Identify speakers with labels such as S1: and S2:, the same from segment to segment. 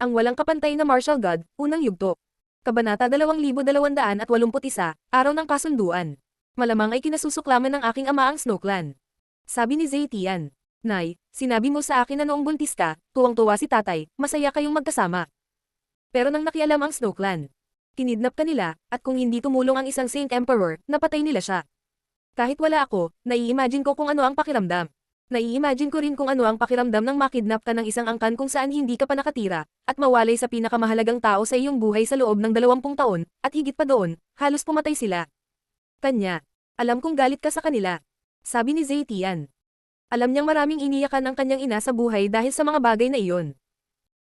S1: Ang walang kapantay na martial god, unang yugto. Kabanata 2281, Araw ng Kasunduan. Malamang ay kinasusuklaman ng aking ama ang Snow Clan. Sabi ni Zaytian. Nay, sinabi mo sa akin na noong buntis ka, tuwang-tuwa si tatay, masaya kayong magkasama. Pero nang nakialam ang Snow Clan, kinidnap ka nila, at kung hindi tumulong ang isang Saint Emperor, napatay nila siya. Kahit wala ako, nai-imagine ko kung ano ang pakiramdam. Nai-imagine ko rin kung ano ang pakiramdam ng makidnap ka ng isang angkan kung saan hindi ka pa nakatira, at mawalay sa pinakamahalagang tao sa iyong buhay sa loob ng 20 taon, at higit pa doon, halos pumatay sila. Kanya, alam kong galit ka sa kanila. Sabi ni Zaytian. Alam niyang maraming iniyakan ang kanyang ina sa buhay dahil sa mga bagay na iyon.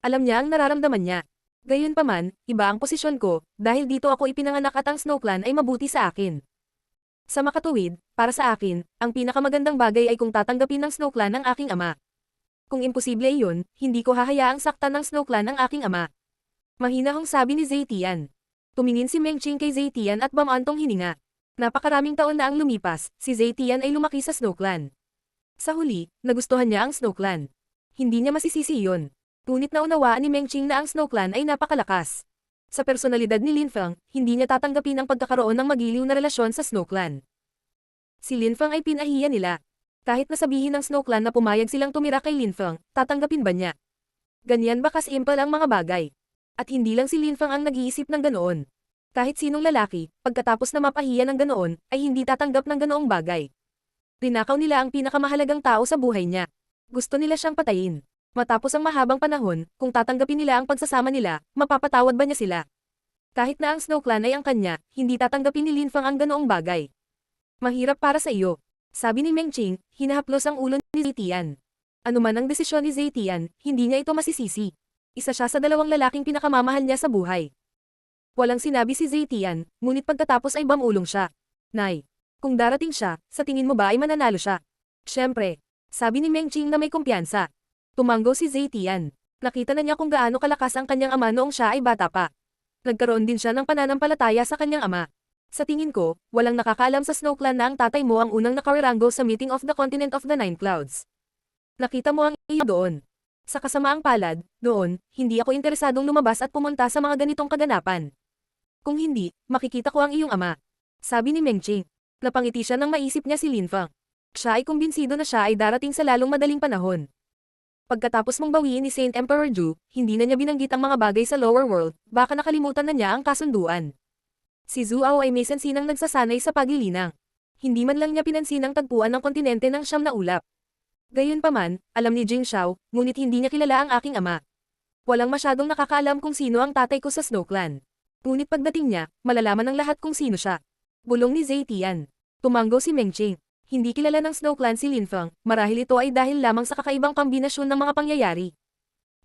S1: Alam niya ang nararamdaman niya. Gayunpaman, iba ang posisyon ko, dahil dito ako ipinanganak at ang Snow Clan ay mabuti sa akin. Sa makatuwid, para sa akin, ang pinakamagandang bagay ay kung tatanggapin ng Snow Clan ang aking ama. Kung imposible iyon, hindi ko hahayaang saktan ng Snow Clan ang aking ama. Mahinahong sabi ni Zaytian. Tumingin si Mengqing kay Zaytian at bamantong hininga. Napakaraming taon na ang lumipas, si Zaytian ay lumaki sa Snow Clan. Sa huli, nagustuhan niya ang Snow Clan. Hindi niya masisisi iyon. Ngunit naunawaan ni Mengqing na ang Snow Clan ay napakalakas. Sa personalidad ni Lin Feng, hindi niya tatanggapin ang pagkakaroon ng magiliw na relasyon sa Snow Clan. Si Lin Feng ay pinahiya nila. Kahit nasabihin ng Snow Clan na pumayag silang tumira kay Lin Feng, tatanggapin ba niya? Ganyan ba kasimple ang mga bagay? At hindi lang si Lin Feng ang nag-iisip ng ganoon. Kahit sinong lalaki, pagkatapos na mapahiya ng ganoon, ay hindi tatanggap ng ganoong bagay. Tinakaw nila ang pinakamahalagang tao sa buhay niya. Gusto nila siyang patayin. Matapos ang mahabang panahon, kung tatanggapin nila ang pagsasama nila, mapapatawad ba niya sila? Kahit na ang Snow Clan ay ang kanya, hindi tatanggapin ni Lin Feng ang ganoong bagay. Mahirap para sa iyo. Sabi ni Mengqing, hinahaplos ang ulo ni Zaytian. Ano man ang desisyon ni Zaytian, hindi niya ito masisisi. Isa siya sa dalawang lalaking pinakamamahal niya sa buhay. Walang sinabi si Zaytian, ngunit pagkatapos ay bamulong siya. Nay, kung darating siya, sa tingin mo ba ay mananalo siya? Siyempre. Sabi ni Mengqing na may kumpiyansa. Tumanggo si Zaytian. Nakita na niya kung gaano kalakas ang kanyang ama noong siya ay bata pa. Nagkaroon din siya ng pananampalataya sa kanyang ama. Sa tingin ko, walang nakakaalam sa Snow Clan na ang tatay mo ang unang nakariranggo sa meeting of the Continent of the Nine Clouds. Nakita mo ang iyo doon. Sa kasamaang palad, doon, hindi ako interesadong lumabas at pumunta sa mga ganitong kaganapan. Kung hindi, makikita ko ang iyong ama. Sabi ni Mengqing. Napangiti siya nang maisip niya si Lin Feng. Siya ay kumbinsido na siya ay darating sa lalong madaling panahon. Pagkatapos mong bawiin ni Saint Emperor Ju, hindi na niya binanggit ang mga bagay sa lower world, baka nakalimutan na niya ang kasunduan. Si Zuao ay may sansinang nagsasanay sa paglilinang. Hindi man lang niya pinansin ang tagpuan ng kontinente ng siyam na ulap. Gayunpaman, alam ni Jing Xiao, ngunit hindi niya kilala ang aking ama. Walang masyadong nakakaalam kung sino ang tatay ko sa Snow Clan. Ngunit pagdating niya, malalaman ng lahat kung sino siya. Bulong ni Zaytian. Tumanggo si Mengqing. Hindi kilala ng Snow Clan si Lin Feng, marahil ito ay dahil lamang sa kakaibang kombinasyon ng mga pangyayari.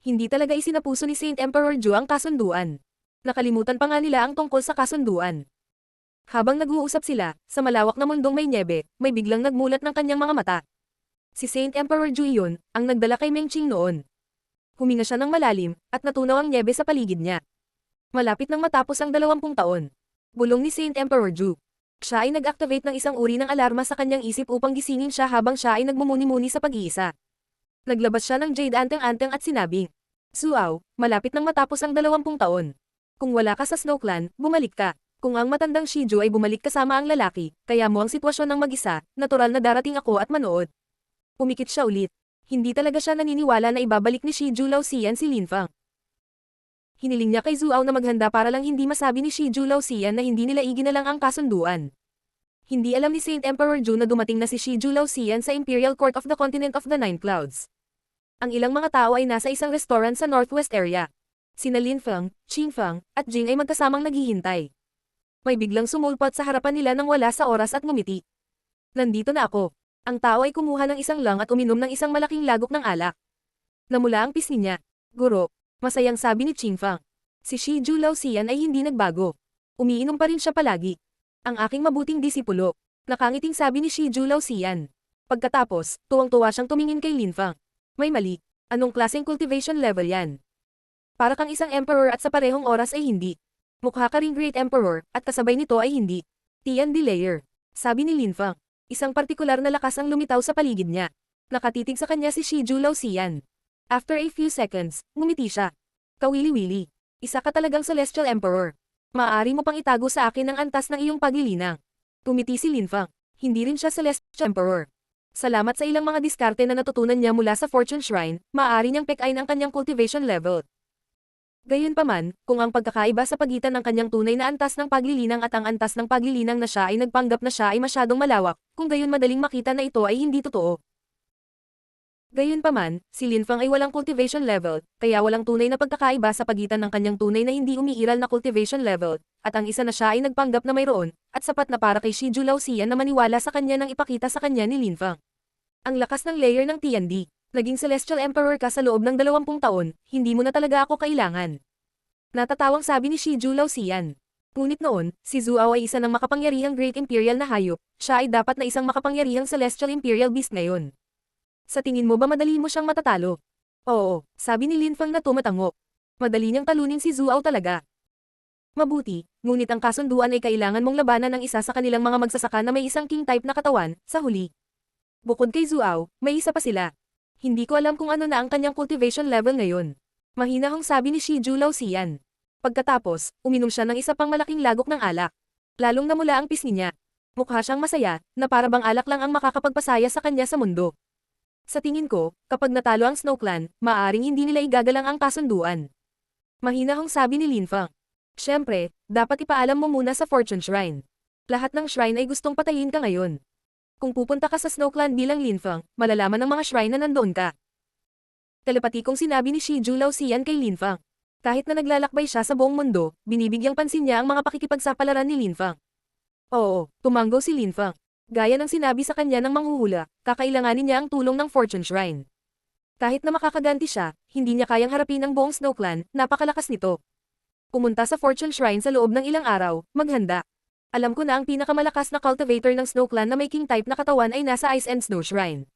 S1: Hindi talaga isinapuso ni Saint Emperor Ju ang kasunduan. Nakalimutan pa nga nila ang tungkol sa kasunduan. Habang nag-uusap sila, sa malawak na mundong may nyebe, may biglang nagmulat ng kanyang mga mata. Si Saint Emperor Ju iyon, ang nagdala kay Mengqing noon. Huminga siya ng malalim, at natunaw ang nyebe sa paligid niya. Malapit nang matapos ang 20 taon. Bulong ni Saint Emperor Ju. Siya ay nag-activate ng isang uri ng alarma sa kanyang isip upang gisingin siya habang siya ay nagmumuni-muni sa pag-iisa. Naglabas siya ng jade anteng-anteng at sinabing, Zuao, malapit nang matapos ang 20 taon. Kung wala ka sa Snow Clan, bumalik ka. Kung ang matandang Shiju ay bumalik kasama ang lalaki, kaya mo ang sitwasyon ng mag-isa, natural na darating ako at manood. Pumikit siya ulit. Hindi talaga siya naniniwala na ibabalik ni Shiju Laoxian si Lin Feng. Hiniling niya kay Zuao na maghanda para lang hindi masabi ni Shiju Laoxian na hindi nila iginalang ang kasunduan. Hindi alam ni Saint Emperor Ju na dumating na si Shiju Laoxian sa Imperial Court of the Continent of the Nine Clouds. Ang ilang mga tao ay nasa isang restaurant sa Northwest area. Sina Lin Feng, Qing Feng, at Jing ay magkasamang naghihintay. May biglang sumulpot sa harapan nila nang wala sa oras at ngumiti. Nandito na ako. Ang tao ay kumuha ng isang lang at uminom ng isang malaking lagok ng alak. Namula ang pisngi niya. Guro. Masayang sabi ni Qing Feng. Si Shiju Laoxian ay hindi nagbago. Umiinom pa rin siya palagi. Ang aking mabuting disipulo. Nakangiting sabi ni Shiju Laoxian. Pagkatapos, tuwang-tuwa siyang tumingin kay Lin Feng. May mali. Anong klaseng cultivation level yan? Para kang isang emperor at sa parehong oras ay hindi. Mukha ka ring great emperor, at kasabay nito ay hindi. Tian Delayer. Sabi ni Lin Feng. Isang partikular na lakas ang lumitaw sa paligid niya. Nakatitig sa kanya si Shiju Laoxian. After a few seconds, ngumiti siya. Kawili-wili. Isa ka talagang Celestial Emperor. Maaari mo pang itago sa akin ang antas ng iyong paglilinang. Tumiti si Linfang. Hindi rin siya Celestial Emperor. Salamat sa ilang mga diskarte na natutunan niya mula sa Fortune Shrine, maaari niyang pekain ang kanyang cultivation level. Gayunpaman, kung ang pagkakaiba sa pagitan ng kanyang tunay na antas ng paglilinang at ang antas ng paglilinang na siya ay nagpanggap na siya ay masyadong malawak, kung gayon madaling makita na ito ay hindi totoo. Gayunpaman, si Linfang ay walang cultivation level, kaya walang tunay na pagkakaiba sa pagitan ng kanyang tunay na hindi umiiral na cultivation level, at ang isa na siya ay nagpanggap na mayroon, at sapat na para kay Shiju Laoxian na maniwala sa kanya nang ipakita sa kanya ni Linfang. Ang lakas ng layer ng TND. Naging Celestial Emperor ka sa loob ng 20 taon, hindi mo na talaga ako kailangan. Natatawang sabi ni Shiju Laoxian. Ngunit noon, si Zuao ay isa ng makapangyarihang Great Imperial na hayop, siya ay dapat na isang makapangyarihang Celestial Imperial Beast ngayon. Sa tingin mo ba madali mo siyang matatalo? Oo, sabi ni Linfang na tumatango. Madali niyang talunin si Zuao talaga. Mabuti, ngunit ang kasunduan ay kailangan mong labanan ng isa sa kanilang mga magsasaka na may isang king type na katawan, sa huli. Bukod kay Zuao, may isa pa sila. Hindi ko alam kung ano na ang kanyang cultivation level ngayon. Mahinahong sabi ni Shiju Laoxian. Pagkatapos, uminom siya ng isa pang malaking lagok ng alak. Lalong namula ang pisngi niya. Mukha siyang masaya, na para bang alak lang ang makakapagpasaya sa kanya sa mundo. Sa tingin ko, kapag natalo ang Snow Clan, maaaring hindi nila igagalang ang kasunduan. Mahinahong sabi ni Linfang. Siyempre, dapat ipaalam mo muna sa Fortune Shrine. Lahat ng shrine ay gustong patayin ka ngayon. Kung pupunta ka sa Snow Clan bilang Linfang, malalaman ng mga shrine na nandoon ka. Telepatikong sinabi ni Shiju Laoxian kay Linfang. Kahit na naglalakbay siya sa buong mundo, binibigyang pansin niya ang mga pakikipagsapalaran ni Linfang. Oo, tumango si Linfang. Gaya ng sinabi sa kanya ng manghuhula, kakailanganin niya ang tulong ng Fortune Shrine. Kahit na makakaganti siya, hindi niya kayang harapin ang buong Snow Clan, napakalakas nito. Pumunta sa Fortune Shrine sa loob ng ilang araw, maghanda. Alam ko na ang pinakamalakas na cultivator ng Snow Clan na may king type na katawan ay nasa Ice and Snow Shrine.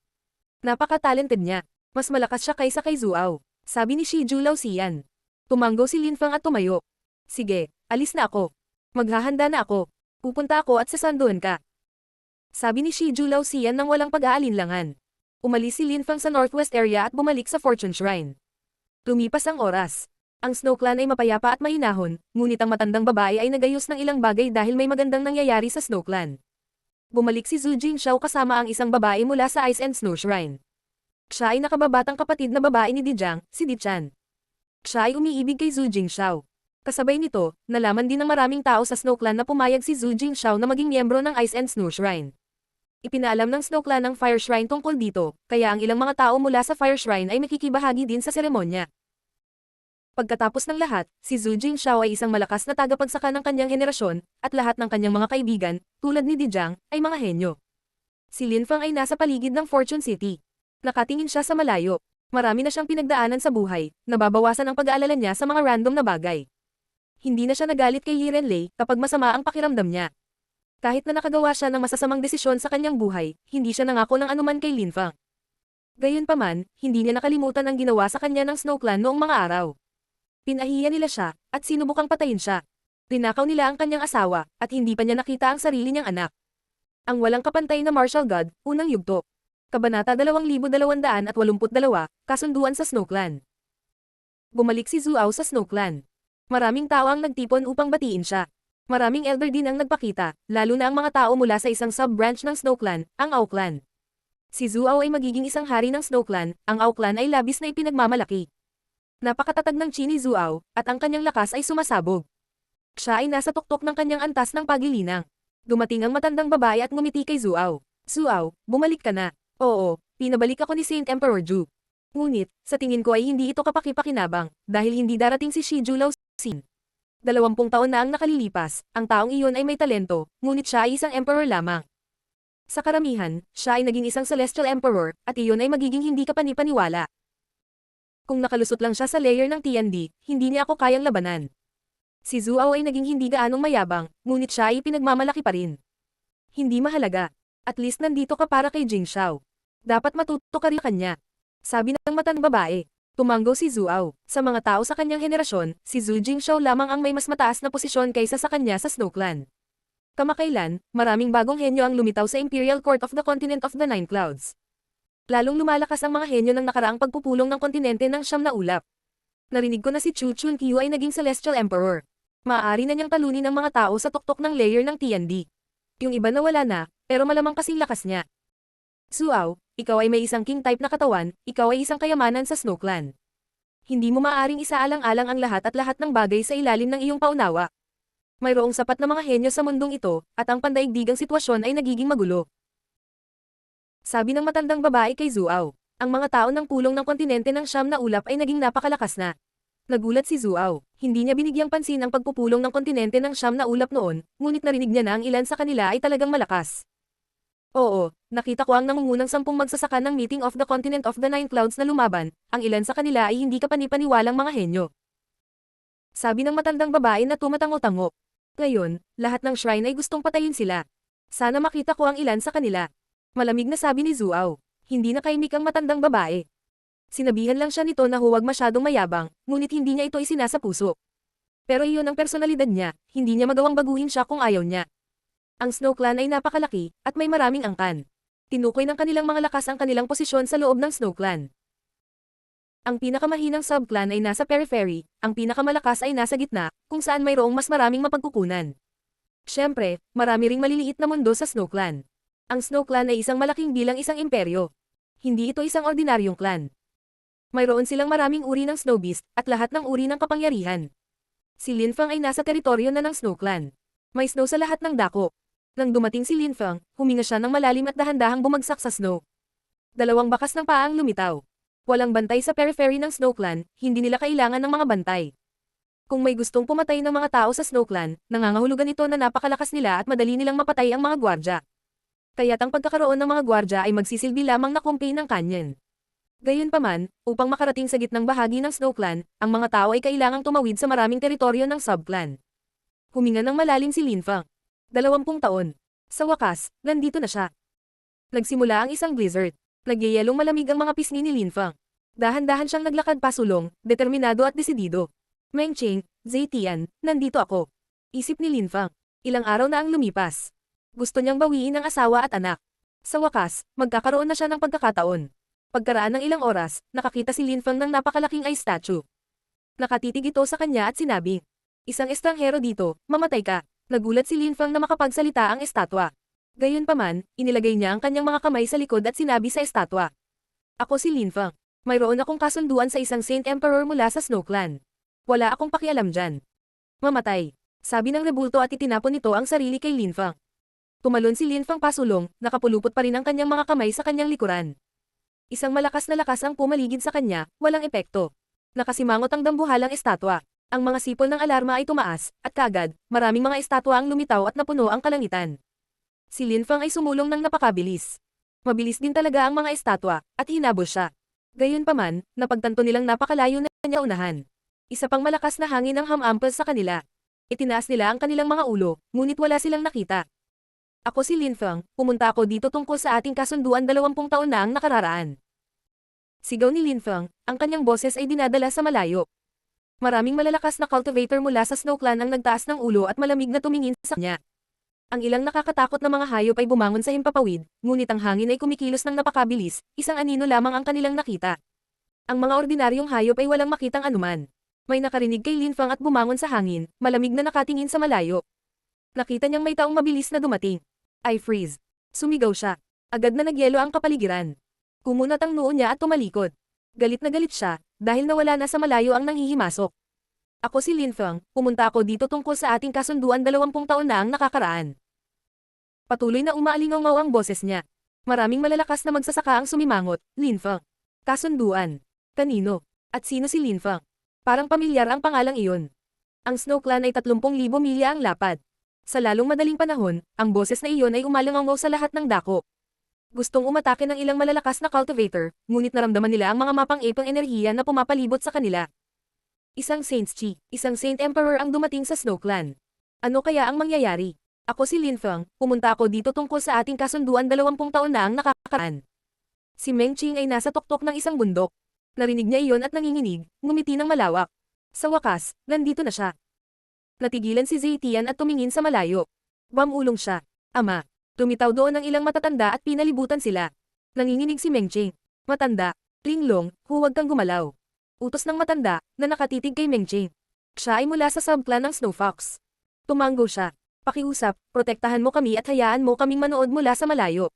S1: Napaka-talented niya. Mas malakas siya kaysa kay Zuao, sabi ni Shiju Laoxian. Tumango si Linfang at tumayo. Sige, alis na ako. Maghahanda na ako. Pupunta ako at sasanduan ka. Sabi ni Shiju Laoxian nang walang pag-aalinlangan. Umalis si Linfang sa Northwest area at bumalik sa Fortune Shrine. Lumipas ang oras. Ang Snow Clan ay mapayapa at mahinahon, ngunit ang matandang babae ay nagayos ng ilang bagay dahil may magandang nangyayari sa Snow Clan. Bumalik si Zhu Jingshao kasama ang isang babae mula sa Ice and Snow Shrine. Siya ay nakababatang kapatid na babae ni Dijang, si Dichan. Siya ay umiibig kay Zhu Jingshao. Kasabay nito, nalaman din ng maraming tao sa Snow Clan na pumayag si Zhu Jingshao na maging miyembro ng Ice and Snow Shrine. Ipinaalam ng Snow Clan ng Fire Shrine tungkol dito, kaya ang ilang mga tao mula sa Fire Shrine ay makikibahagi din sa seremonya. Pagkatapos ng lahat, si Zhu Jingshao ay isang malakas na tagapagsaka ng kanyang henerasyon, at lahat ng kanyang mga kaibigan, tulad ni Dijang, ay mga henyo. Si Linfang ay nasa paligid ng Fortune City. Nakatingin siya sa malayo. Marami na siyang pinagdaanan sa buhay, nababawasan ang pag-aalala niya sa mga random na bagay. Hindi na siya nagalit kay Yi Renlei kapag masama ang pakiramdam niya. Kahit na nakagawa siya ng masasamang desisyon sa kanyang buhay, hindi siya nangako ng anuman kay Linfang. Gayunpaman, hindi niya nakalimutan ang ginawa sa kanya ng Snow Clan noong mga araw. Pinahiya nila siya, at sinubukang patayin siya. Rinakaw nila ang kanyang asawa, at hindi pa niya nakita ang sarili niyang anak. Ang walang kapantay na martial god, unang yugto. Kabanata 2282, Kasunduan sa Snow Clan. Bumalik si Zuao sa Snow Clan. Maraming tao ang nagtipon upang batiin siya. Maraming elder din ang nagpakita, lalo na ang mga tao mula sa isang sub-branch ng Snow Clan, ang Ao Clan. Si Zuao ay magiging isang hari ng Snow Clan, ang Ao Clan ay labis na ipinagmamalaki. Napakatatag ng chi ni Zuao, at ang kanyang lakas ay sumasabog. Siya ay nasa tuktok ng kanyang antas ng paglilinang. Dumating ang matandang babae at ngumiti kay Zuao. Zuao, bumalik ka na. Oo, pinabalik ako ni Saint Emperor Ju. Ngunit, sa tingin ko ay hindi ito kapaki-pakinabang, dahil hindi darating si Shiju Laoxian. 20 taon na ang nakalilipas, ang taong iyon ay may talento, ngunit siya ay isang emperor lamang. Sa karamihan, siya ay naging isang Celestial Emperor, at iyon ay magiging hindi kapanipaniwala. Kung nakalusot lang siya sa layer ng TND, hindi niya ako kayang labanan. Si Zuao ay naging hindi gaanong mayabang, ngunit siya ay pinagmamalaki pa rin. Hindi mahalaga. At least nandito ka para kay Jingshao. Dapat matuto ka rin kanya. Sabi ng matandang babae. Tumango si Zuao. Sa mga tao sa kanyang henerasyon, si Zhu Jingshao lamang ang may mas mataas na posisyon kaysa sa kanya sa Snow Clan. Kamakailan, maraming bagong henyo ang lumitaw sa Imperial Court of the Continent of the Nine Clouds. Lalong lumalakas ang mga henyo ng nakaraang pagpupulong ng kontinente ng Siyam na Ulap. Narinig ko na si Chu Chunqiu ay naging Celestial Emperor. Maaari na niyang talunin ang mga tao sa tuktok ng layer ng TND. Yung iba nawala na, pero malamang kasing lakas niya. Zuao, ikaw ay may isang king type na katawan, ikaw ay isang kayamanan sa Snow Clan. Hindi mo maaaring isaalang-alang ang lahat ng bagay sa ilalim ng iyong paunawa. Mayroong sapat na mga henyo sa mundong ito, at ang pandaigdigang sitwasyon ay nagiging magulo. Sabi ng matandang babae kay Zuao, ang mga tao ng pulong ng kontinente ng Siyam na Ulap ay naging napakalakas na. Nagulat si Zuao, hindi niya binigyang pansin ang pagpupulong ng kontinente ng Siyam na Ulap noon, ngunit narinig niya na ang ilan sa kanila ay talagang malakas. Oo, nakita ko ang nangungunang 10 magsasaka ng Meeting of the Continent of the Nine Clouds na lumaban, ang ilan sa kanila ay hindi kapanipaniwalang mga henyo. Sabi ng matandang babae na tumatango-tango. Ngayon, lahat ng shrine ay gustong patayin sila. Sana makita ko ang ilan sa kanila. Malamig na sabi ni Zuao. Hindi na kaimik ang matandang babae. Sinabihan lang siya nito na huwag masyadong mayabang, ngunit hindi niya ito isinasa puso. Pero iyon ang personalidad niya, hindi niya magawang baguhin siya kung ayaw niya. Ang Snow Clan ay napakalaki, at may maraming angkan. Tinukoy ng kanilang mga lakas ang kanilang posisyon sa loob ng Snow Clan. Ang pinakamahinang subclan ay nasa periphery, ang pinakamalakas ay nasa gitna, kung saan mayroong mas maraming mapagkukunan. Siyempre, marami ring maliliit na mundo sa Snow Clan. Ang Snow Clan ay isang malaking bilang isang imperyo. Hindi ito isang ordinaryong clan. Mayroon silang maraming uri ng Snow Beast, at lahat ng uri ng kapangyarihan. Si Linfang ay nasa teritoryo na ng Snow Clan. May snow sa lahat ng dako. Nang dumating si Linfang, huminga siya ng malalim at dahan-dahang bumagsak sa snow. Dalawang bakas ng paa ang lumitaw. Walang bantay sa periphery ng Snow Clan, hindi nila kailangan ng mga bantay. Kung may gustong pumatay ng mga tao sa Snow Clan, nangangahulugan ito na napakalakas nila at madali nilang mapatay ang mga gwardya. Kaya't ang pagkakaroon ng mga gwardya ay magsisilbi lamang na kumpi ng kanyen. Gayunpaman, upang makarating sa gitnang bahagi ng Snow Clan, ang mga tao ay kailangang tumawid sa maraming teritoryo ng subclan. Huminga ng malalim si Linfang. 20 taon. Sa wakas, nandito na siya. Nagsimula ang isang blizzard. Nagyayelong malamig ang mga pisngi ni Linfang. Dahan-dahan siyang naglakad pasulong, determinado at desidido. Meng Qing, Zetian, nandito ako. Isip ni Linfang. Ilang araw na ang lumipas. Gusto niyang bawiin ang asawa at anak. Sa wakas, magkakaroon na siya ng pagkakataon. Pagkaraan ng ilang oras, nakakita si Linfang ng napakalaking ice statue. Nakatitig ito sa kanya at sinabi, "Isang estranghero dito, mamatay ka." Nagulat si Linfang na makapagsalita ang estatwa. Gayunpaman, inilagay niya ang kanyang mga kamay sa likod at sinabi sa estatwa, "Ako si Linfang. Mayroon akong kasunduan sa isang Saint Emperor mula sa Snow Clan. Wala akong pakialam dyan." "Mamatay," sabi ng rebulto at itinapon nito ang sarili kay Linfang. Tumalon si Linfang pasulong, nakapulupot pa rin ang kanyang mga kamay sa kanyang likuran. Isang malakas na lakas ang pumaligid sa kanya, walang epekto. Nakasimangot ang dambuhalang estatwa. Ang mga sipol ng alarma ay tumaas, at kaagad, maraming mga estatwa ang lumitaw at napuno ang kalangitan. Si Linfang ay sumulong ng napakabilis. Mabilis din talaga ang mga estatwa, at hinabol siya. Gayunpaman, napagtanto nilang napakalayo na niya unahan. Isa pang malakas na hangin ang hamampal sa kanila. Itinaas nila ang kanilang mga ulo, ngunit wala silang nakita. "Ako si Linfang, pumunta ako dito tungkol sa ating kasunduan 20 taon na ang nakararaan." Sigaw ni Linfang, ang kanyang boses ay dinadala sa malayo. Maraming malalakas na cultivator mula sa Snow Clan ang nagtaas ng ulo at malamig na tumingin sa kanya. Ang ilang nakakatakot na mga hayop ay bumangon sa himpapawid, ngunit ang hangin ay kumikilos ng napakabilis, isang anino lamang ang kanilang nakita. Ang mga ordinaryong hayop ay walang makitang anuman. May nakarinig kay Linfang at bumangon sa hangin, malamig na nakatingin sa malayo. Nakita niyang may taong mabilis na dumating. "I freeze." Sumigaw siya. Agad na nagyelo ang kapaligiran. Kumunat ang noo niya at tumalikod. Galit na galit siya, dahil nawala na sa malayo ang nanghihimasok. "Ako si Linfang, pumunta ako dito tungkol sa ating kasunduan 20 taon na ang nakakaraan." Patuloy na umaalingaw ang boses niya. Maraming malalakas na magsasaka ang sumimangot. "Linfang. Kasunduan. Kanino? At sino si Linfang?" Parang pamilyar ang pangalang iyon. Ang Snow Clan ay 30,000 milya ang lapad. Sa lalong madaling panahon, ang boses na iyon ay umalingaw sa lahat ng dako. Gustong umatake ng ilang malalakas na cultivator, ngunit naramdaman nila ang mga mapang-ipang enerhiya na pumapalibot sa kanila. Isang Saint Chi, isang Saint Emperor ang dumating sa Snow Clan. Ano kaya ang mangyayari? "Ako si Linfang, pumunta ako dito tungkol sa ating kasunduan 20 taon na ang nakakaraan." Si Meng Qing ay nasa tuktok ng isang bundok. Narinig niya iyon at nanginginig, ngumiti ng malawak. Sa wakas, nandito na siya. Natigilan si Zetian at tumingin sa malayo. Bumulong siya. "Ama." Tumitaw doon ang ilang matatanda at pinalibutan sila. Nanginginig si Meng Qing. "Matanda, linglong, huwag kang gumalaw." Utos ng matanda, na nakatitig kay Mengqing. Siya ay mula sa subclan ng Snow Fox. Tumanggo siya. Pakiusap, protektahan mo kami at hayaan mo kaming manood mula sa malayo.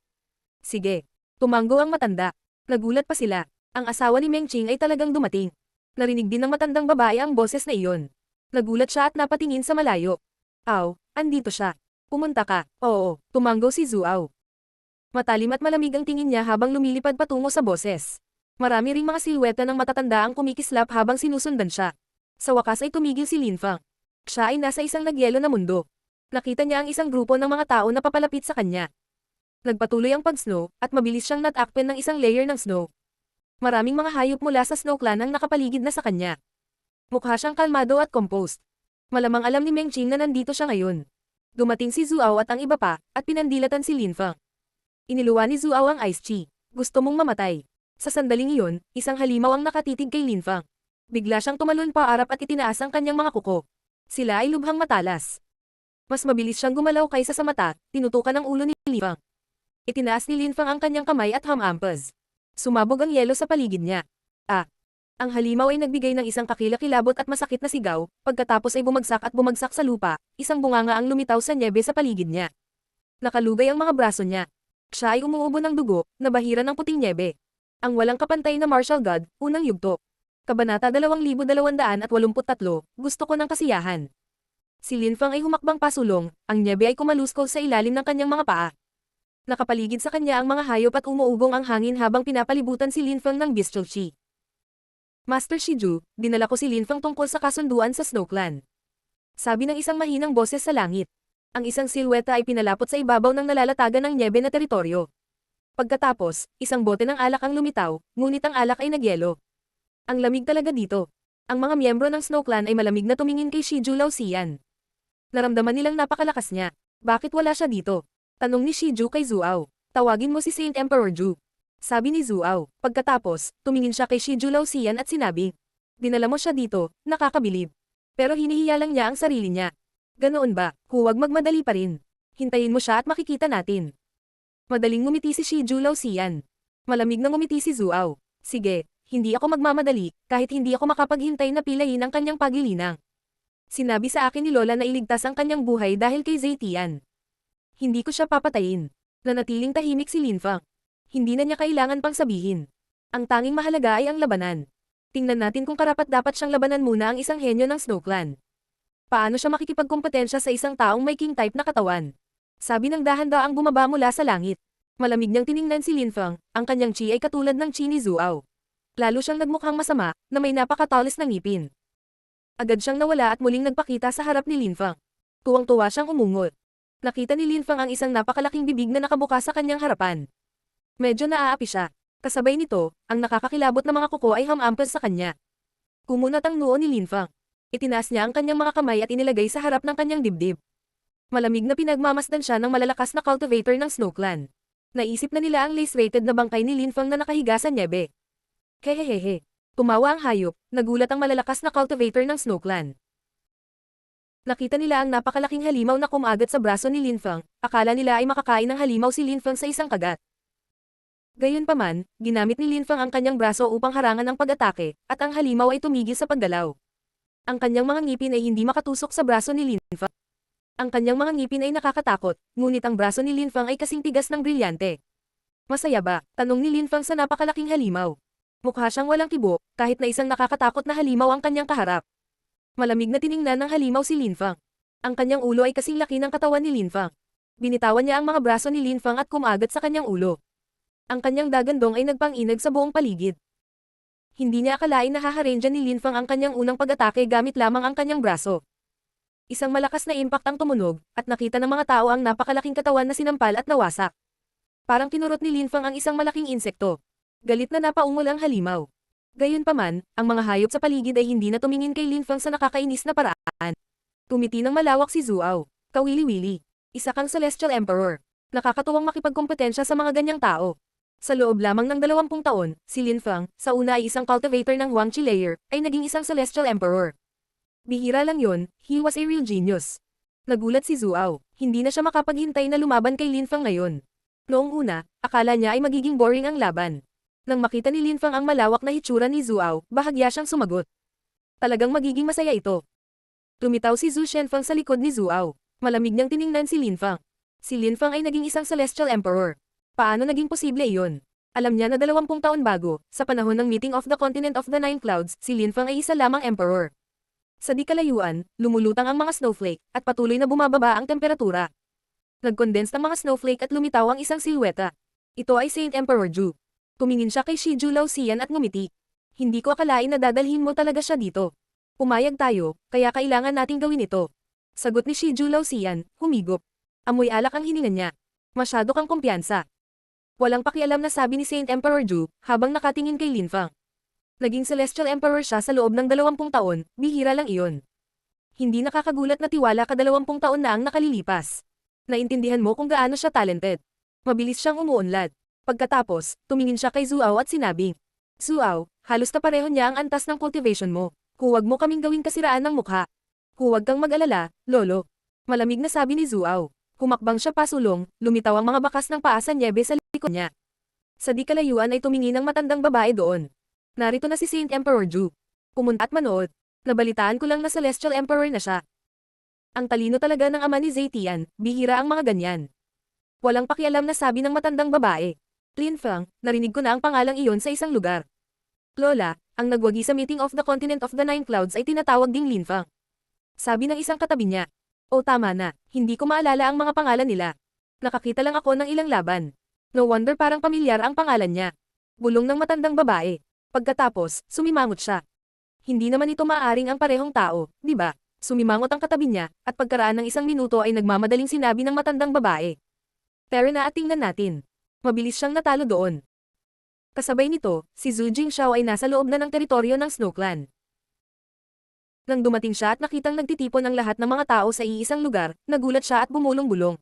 S1: Sige. Tumanggo ang matanda. Nagulat pa sila. Ang asawa ni Mengqing ay talagang dumating. Narinig din ng matandang babae ang boses na iyon. Nagulat siya at napatingin sa malayo. Aw, andito siya. Pumunta ka. Oo, tumanggo si Zuaw. Matalim at malamig ang tingin niya habang lumilipad patungo sa boses. Marami ring mga silweta ng matatanda ang kumikislap habang sinusundan siya. Sa wakas ay tumigil si Linfang. Siya ay nasa isang nagyelo na mundo. Nakita niya ang isang grupo ng mga tao na papalapit sa kanya. Nagpatuloy ang pag-snow, at mabilis siyang natakpen ng isang layer ng snow. Maraming mga hayop mula sa Snow Clan ang nakapaligid na sa kanya. Mukha siyang kalmado at composed. Malamang alam ni Mengqing na nandito siya ngayon. Dumating si Zuaw at ang iba pa, at pinandilatan si Linfang. Iniluwa ni Zuaw ang Ice Chi. Gusto mong mamatay. Sa sandaling iyon, isang halimaw ang nakatitig kay Linfang. Bigla siyang tumalon paarap at itinaas ang kanyang mga kuko. Sila ay lubhang matalas. Mas mabilis siyang gumalaw kaysa sa mata, tinutukan ang ulo ni Linfang. Itinaas ni Linfang ang kanyang kamay at hamampaz. Sumabog ang yelo sa paligid niya. Ang halimaw ay nagbigay ng isang kakilakilabot at masakit na sigaw, pagkatapos ay bumagsak at bumagsak sa lupa, isang bunganga ang lumitaw sa nyebe sa paligid niya. Nakalugay ang mga braso niya. Siya ay umuubo ng dugo, nabahira ng puting nyebe. Ang walang kapantay na martial god, unang yugto. Kabanata 2283, gusto ko ng kasiyahan. Si Linfang ay humakbang pasulong, ang nyebe ay kumaluskol sa ilalim ng kanyang mga paa. Nakapaligid sa kanya ang mga hayop at umuugong ang hangin habang pinapalibutan si Linfang ng bestial chi. Master Shiju, dinala ko si Linfang tungkol sa kasunduan sa Snow Clan. Sabi ng isang mahinang boses sa langit. Ang isang silweta ay pinalapot sa ibabaw ng nalalatagan ng nyebe na teritoryo. Pagkatapos, isang bote ng alak ang lumitaw, ngunit ang alak ay nagyelo. Ang lamig talaga dito. Ang mga miyembro ng Snow Clan ay malamig na tumingin kay Shiju Laoxian. Naramdaman nilang napakalakas niya. Bakit wala siya dito? Tanong ni Shiju kay Zuaw. Tawagin mo si Saint Emperor Ju. Sabi ni Zuaw. Pagkatapos, tumingin siya kay Shiju Laoxian at sinabi, dinala mo siya dito, nakakabilib. Pero hinihiya lang niya ang sarili niya. Ganoon ba? Huwag magmadali pa rin. Hintayin mo siya at makikita natin. Madaling ngumiti si Shiju Laoxian. Malamig na ngumiti si Zuaw. Sige, hindi ako magmamadali, kahit hindi ako makapaghintay na pilayin ang kanyang pagilinang. Sinabi sa akin ni Lola na iligtas ang kanyang buhay dahil kay Zetian. Hindi ko siya papatayin. Nanatiling tahimik si Linfang. Hindi na niya kailangan pang sabihin. Ang tanging mahalaga ay ang labanan. Tingnan natin kung karapat-dapat siyang labanan muna ang isang henyo ng Snow Clan. Paano siya makikipagkompetensya sa isang taong may king type na katawan? Sabi ng dahan-daang bumaba mula sa langit. Malamig niyang tiningnan si Linfang, ang kanyang chi ay katulad ng chi ni Zuaw. Lalo siyang nagmukhang masama, na may napakatalis na ngipin. Agad siyang nawala at muling nagpakita sa harap ni Linfang. Tuwang-tuwa siyang umungot. Nakita ni Linfang ang isang napakalaking bibig na nakabuka sa kanyang harapan. Medyo naaapi siya. Kasabay nito, ang nakakakilabot na mga kuko ay hamampaz sa kanya. Kumunat ang noo ni Linfang. Itinaas niya ang kanyang mga kamay at inilagay sa harap ng kanyang dibdib. Malamig na pinagmamasdan siya ng malalakas na cultivator ng Snow Clan. Naisip na nila ang lace-rated na bangkay ni Linfang na nakahiga sa nyebe. Hehehehe. Tumawa ang hayop, nagulat ang malalakas na cultivator ng Snow Clan. Nakita nila ang napakalaking halimaw na kumagat sa braso ni Linfang, akala nila ay makakain ng halimaw si Linfang sa isang kagat. Gayunpaman, ginamit ni Linfang ang kanyang braso upang harangan ang pag-atake, at ang halimaw ay tumigil sa paggalaw. Ang kanyang mga ngipin ay hindi makatusok sa braso ni Linfang. Ang kanyang mga ngipin ay nakakatakot, ngunit ang braso ni Linfang ay kasing tigas ng brilyante. Masaya ba? Tanong ni Linfang sa napakalaking halimaw. Mukha siyang walang kibo, kahit na isang nakakatakot na halimaw ang kanyang kaharap. Malamig na tiningnan ng halimaw si Linfang. Ang kanyang ulo ay kasing laki ng katawan ni Linfang. Binitawan niya ang mga braso ni Linfang at kumagat sa kanyang ulo. Ang kanyang dagandong ay nagpang-inag sa buong paligid. Hindi niya akalain na haharendyan ni Linfang ang kanyang unang pag-atake gamit lamang ang kanyang braso. Isang malakas na impact ang tumunog, at nakita ng mga tao ang napakalaking katawan na sinampal at nawasak. Parang kinurot ni Linfang ang isang malaking insekto. Galit na napaungol ang halimaw. Gayunpaman, ang mga hayop sa paligid ay hindi na tumingin kay Linfang sa nakakainis na paraan. Tumiti ng malawak si Zuaw. Kawili-wili. Isa kang Celestial Emperor. Nakakatuwang makipagkompetensya sa mga ganyang tao. Sa loob lamang ng 20 taon, si Linfang, sa una ay isang cultivator ng Huangqi layer, ay naging isang Celestial Emperor. Bihira lang yon, he was a real genius. Nagulat si Zuaw. Hindi na siya makapaghintay na lumaban kay Linfang ngayon. Noong una, akala niya ay magiging boring ang laban. Nang makita ni Lin Fang ang malawak na hitsura ni Zuao, bahagya siyang sumagot. Talagang magiging masaya ito. Lumitaw si Zhu Shenfang sa likod ni Zuao. Malamig niyang tiningnan si Lin Fang. Si Lin Fang ay naging isang Celestial Emperor. Paano naging posible iyon? Alam niya na 20 taon bago, sa panahon ng Meeting of the Continent of the Nine Clouds, si Lin Fang ay isa lamang Emperor. Sa di kalayuan, lumulutang ang mga snowflake, at patuloy na bumababa ang temperatura. Nag-condense ng mga snowflake at lumitaw ang isang silweta. Ito ay Saint Emperor Zhu. Tumingin siya kay Shiju Laoxian at ngumiti. Hindi ko akalain na dadalhin mo talaga siya dito. Pumayag tayo, kaya kailangan nating gawin ito. Sagot ni Shiju Laoxian, humigop. Amoy alak ang hininga niya. Masyado kang kumpiyansa. Walang pakialam na sabi ni Saint Emperor Zhu, habang nakatingin kay Lin Fang. Naging Celestial Emperor siya sa loob ng 20 taon, bihira lang iyon. Hindi nakakagulat na tiwala ka 20 taon na ang nakalilipas. Naintindihan mo kung gaano siya talented. Mabilis siyang umuunlad. Pagkatapos, tumingin siya kay Zuao at sinabi, Zuao, halos na pareho niya ang antas ng cultivation mo. Huwag mo kaming gawing kasiraan ng mukha. Huwag kang mag-alala, lolo. Malamig na sabi ni Zuao. Humakbang siya pasulong, lumitaw ang mga bakas ng paa sa nyebe sa likod niya. Sa di kalayuan ay tumingin ang matandang babae doon. Narito na si Saint Emperor Zhu. Pumunta at manood. Nabalitaan ko lang na Celestial Emperor na siya. Ang talino talaga ng ama ni Zetian, bihira ang mga ganyan. Walang pakialam na sabi ng matandang babae. Lin Fang, narinig ko na ang pangalang iyon sa isang lugar. Lola, ang nagwagi sa Meeting of the Continent of the Nine Clouds ay tinatawag ding Lin Fang. Sabi ng isang katabi niya. O tama na, hindi ko maalala ang mga pangalan nila. Nakakita lang ako ng ilang laban. No wonder parang pamilyar ang pangalan niya. Bulong ng matandang babae. Pagkatapos, sumimangot siya. Hindi naman ito maaaring ang parehong tao, di ba? Sumimangot ang katabi niya, at pagkaraan ng 1 minuto ay nagmamadaling sinabi ng matandang babae. Tara na at tingnan natin. Mabilis siyang natalo doon. Kasabay nito, si Zhu Jingxiao ay nasa loob na ng teritoryo ng Snow Clan. Nang dumating siya at nakitang nagtitipon ang lahat ng mga tao sa iisang lugar, nagulat siya at bumulong-bulong.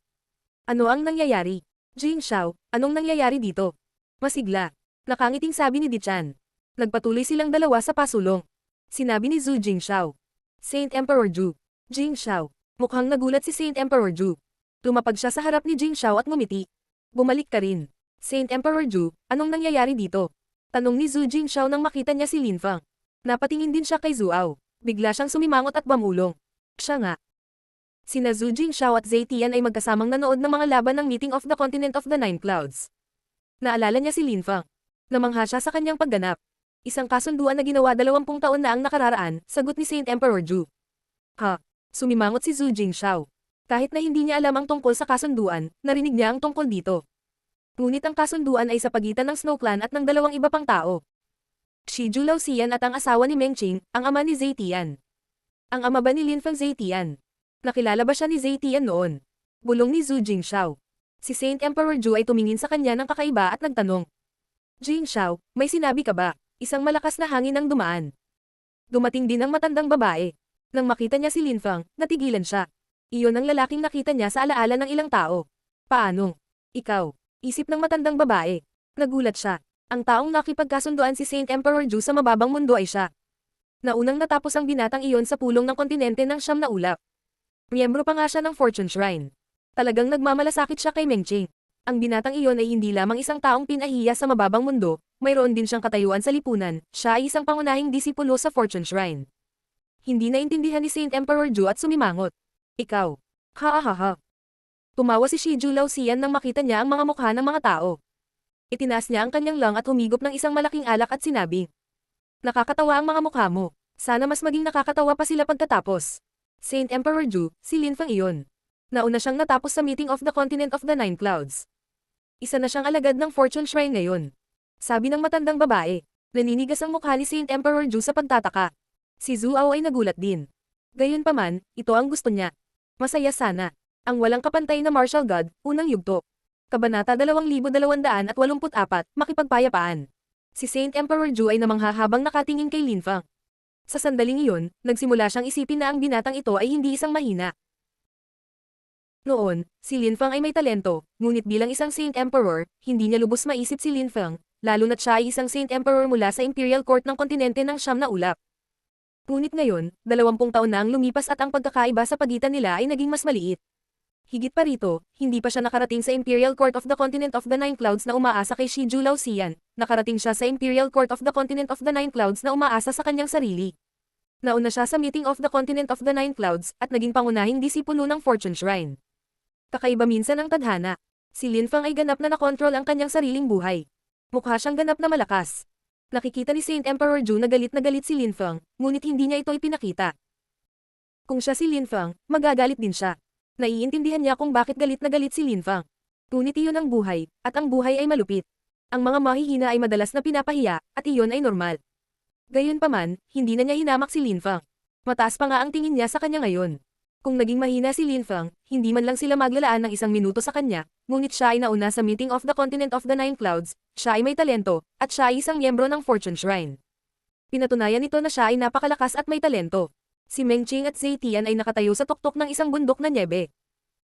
S1: Ano ang nangyayari? Jingxiao, anong nangyayari dito? Masigla. Nakangiting sabi ni Dichan. Nagpatuloy silang dalawa sa pasulong. Sinabi ni Zhu Jingxiao. Saint Emperor Zhu. Jingxiao. Mukhang nagulat si Saint Emperor Zhu. Lumapag siya sa harap ni Jingxiao at ngumiti. Bumalik ka rin. Saint Emperor Zhu, anong nangyayari dito? Tanong ni Zhu Jingxiao nang makita niya si Lin Fang. Napatingin din siya kay Zuao. Bigla siyang sumimangot at bumulong. Siya nga. Sina Zhu Jingxiao at Zetian ay magkasamang nanood ng mga laban ng Meeting of the Continent of the Nine Clouds. Naalala niya si Lin Fang. Namangha siya sa kanyang pagganap. Isang kasunduan na ginawa 20 taon na ang nakararaan, sagot ni Saint Emperor Zhu. Ha? Sumimangot si Zhu Jingxiao. Kahit na hindi niya alam ang tungkol sa kasunduan, narinig niya ang tungkol dito. Ngunit ang kasunduan ay sa pagitan ng Snow Clan at ng 2 iba pang tao. Shiju Laoxian at ang asawa ni Meng Qing, ang ama ni Zetian. Ang ama ba ni Lin Fang Zetian? Nakilala ba siya ni Zetian noon? Bulong ni Zhu Jingxiao. Si Saint Emperor Zhu ay tumingin sa kanya ng kakaiba at nagtanong. Jingxiao, may sinabi ka ba? Isang malakas na hangin ang dumaan. Dumating din ang matandang babae. Nang makita niya si Lin Fang, natigilan siya. Iyon ang lalaking nakita niya sa alaala ng ilang tao. Paano? Ikaw. Isip ng matandang babae. Nagulat siya. Ang taong nakipagkasunduan si Saint Emperor Zhu sa mababang mundo ay siya. Naunang natapos ang binatang iyon sa pulong ng kontinente ng Siyam na Ulap. Miyembro pa nga siya ng Fortune Shrine. Talagang nagmamalasakit siya kay Meng Qing. Ang binatang iyon ay hindi lamang isang taong pinahiya sa mababang mundo, mayroon din siyang katayuan sa lipunan, siya ay isang pangunahing disipulo sa Fortune Shrine. Hindi naintindihan ni Saint Emperor Zhu at sumimangot. Ikaw. Ha. Tumawa si Shiju Laoxian nang makita niya ang mga mukha ng mga tao. Itinaas niya ang kanyang lang at humigop ng isang malaking alak at sinabi. Nakakatawa ang mga mukha mo. Sana mas maging nakakatawa pa sila pagkatapos. Saint Emperor Zhu, si Lin Fang iyon. Nauna siyang natapos sa Meeting of the Continent of the Nine Clouds. Isa na siyang alagad ng Fortune Shrine ngayon. Sabi ng matandang babae. Naninigas ang mukha ni Saint Emperor Zhu sa pagtataka. Si Zuao ay nagulat din. Gayunpaman, ito ang gusto niya. Masaya sana. Ang walang kapantay na martial god, unang yugto. Kabanata 2284, Makipagpayapaan. Si Saint Emperor Zhu ay namangha habang nakatingin kay Lin Fang. Sa sandaling iyon, nagsimula siyang isipin na ang binatang ito ay hindi isang mahina. Noon, si Lin Fang ay may talento, ngunit bilang isang Saint Emperor, hindi niya lubos maisip si Lin Fang, lalo na't siya ay isang Saint Emperor mula sa Imperial Court ng kontinente ng Siyam na Ulap. Ngunit ngayon, 20 taon na ang lumipas at ang pagkakaiba sa pagitan nila ay naging mas maliit. Higit pa rito, hindi pa siya nakarating sa Imperial Court of the Continent of the Nine Clouds na umaasa kay Shiju Laoxian, nakarating siya sa Imperial Court of the Continent of the Nine Clouds na umaasa sa kanyang sarili. Nauna siya sa Meeting of the Continent of the Nine Clouds at naging pangunahing disipulo ng Fortune Shrine. Kakaiba minsan ang tadhana. Si Lin Fang ay ganap na nakontrol ang kanyang sariling buhay. Mukha siyang ganap na malakas. Nakikita ni Saint Emperor Ju na galit si Lin Fang, ngunit hindi niya ito ipinakita. Kung siya si Lin Fang, magagalit din siya. Naiintindihan niya kung bakit galit na galit si Lin Fang. Ngunit iyon ang buhay, at ang buhay ay malupit. Ang mga mahihina ay madalas na pinapahiya, at iyon ay normal. Gayunpaman, hindi na niya hinamak si Lin Fang. Mataas pa nga ang tingin niya sa kanya ngayon. Kung naging mahina si Lin Fang, hindi man lang sila maglalaan ng 1 minuto sa kanya, ngunit siya ay nauna sa Meeting of the Continent of the Nine Clouds, siya ay may talento, at siya ay isang miyembro ng Fortune Shrine. Pinatunayan nito na siya ay napakalakas at may talento. Si Meng Qing at Zhe Tian ay nakatayo sa tuktok ng isang bundok na nyebe.